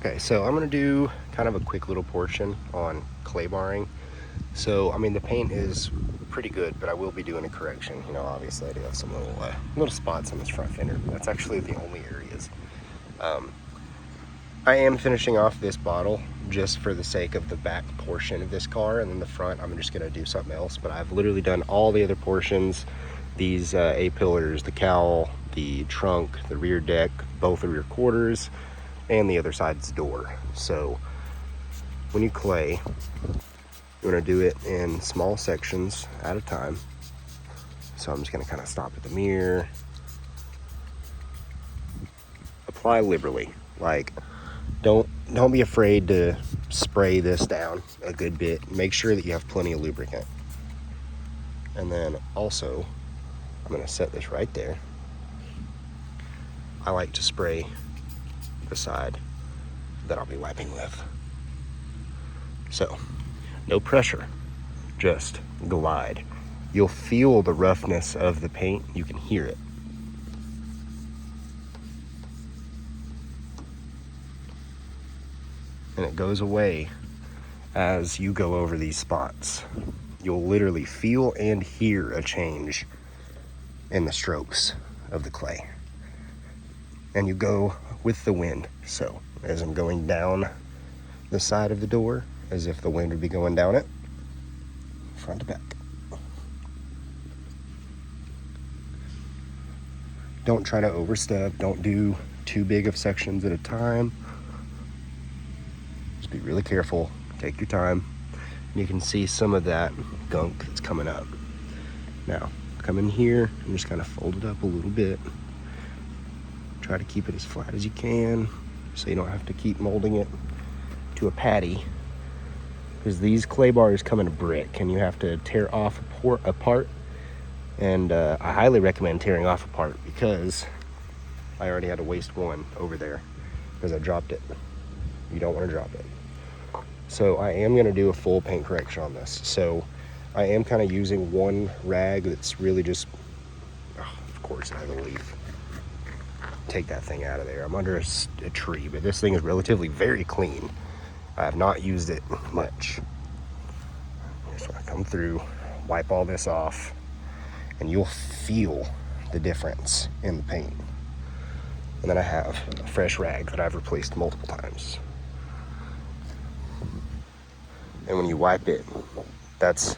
Okay, so I'm gonna do kind of a quick little portion on clay barring. So, I mean, the paint is pretty good, but I will be doing a correction. You know, obviously I do have some little spots on this front fender, but that's actually the only areas. I am finishing off this bottle just for the sake of the back portion of this car, and then the front I'm just gonna do something else, but I've literally done all the other portions. These A-pillars, the cowl, the trunk, the rear deck, both the rear quarters, and the other side's door. So when you clay, you want to do it in small sections at a time. So I'm just going to kind of stop at the mirror. Apply liberally. Like, don't be afraid to spray this down a good bit. Make sure that you have plenty of lubricant. And then also, I'm going to set this right there. I like to spray the side that I'll be wiping with. So, no pressure, just glide. You'll feel the roughness of the paint, you can hear it. And it goes away as you go over these spots. You'll literally feel and hear a change in the strokes of the clay. And you go with the wind. So as I'm going down the side of the door, as if the wind would be going down it, front to back. Don't try to overstep. Don't do too big of sections at a time. Just be really careful. Take your time. You can see some of that gunk that's coming up. Now, come in here and just kind of fold it up a little bit. Try to keep it as flat as you can so you don't have to keep molding it to a patty, because these clay bars come in a brick and you have to tear off a part. And I highly recommend tearing off a part, because I already had to waste one over there because I dropped it. You don't want to drop it. So I am going to do a full paint correction on this. So I am kind of using one rag that's really just, of course it has a leaf. Take that thing out of there. I'm under a tree, but this thing is relatively very clean. I have not used it much. Just want to come through, wipe all this off, and you'll feel the difference in the paint. And then I have a fresh rag that I've replaced multiple times. And when you wipe it, that's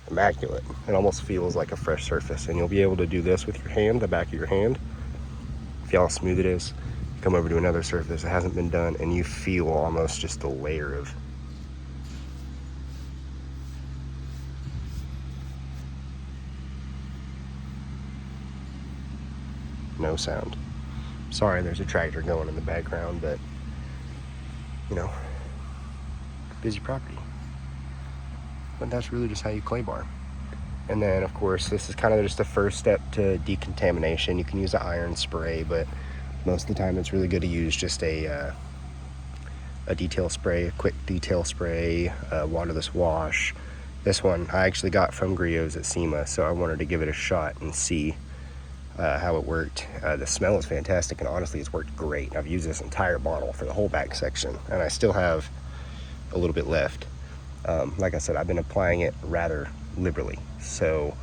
immaculate. It almost feels like a fresh surface. And you'll be able to do this with your hand, the back of your hand. Feel how smooth it is. Come over to another surface that hasn't been done, and you feel almost just a layer of no sound. Sorry, there's a tractor going in the background, but you know, busy property. But that's really just how you clay bar. And then of course, this is kind of just the first step to decontamination. You can use an iron spray, but most of the time it's really good to use just a detail spray, a quick detail spray, waterless wash. This one I actually got from Griot's at SEMA, so I wanted to give it a shot and see how it worked. The smell is fantastic, and honestly it's worked great. I've used this entire bottle for the whole back section, and I still have a little bit left. Like I said, I've been applying it rather liberally, so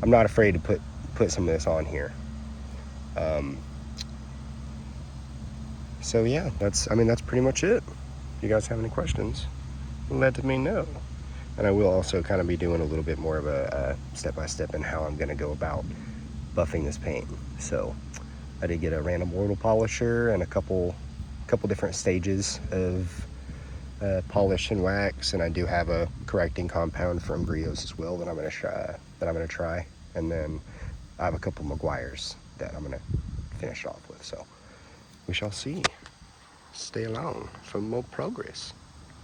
I'm not afraid to put some of this on here. So yeah, that's pretty much it. If you guys have any questions, let me know. And I will also kind of be doing a little bit more of a step-by-step in how I'm going to go about buffing this paint. So I did get a random mortal polisher and a couple different stages of polish and wax, and I do have a correcting compound from Griot's as well that I'm going to try. And then I have a couple Meguiar's that I'm going to finish off with. So we shall see. Stay along for more progress.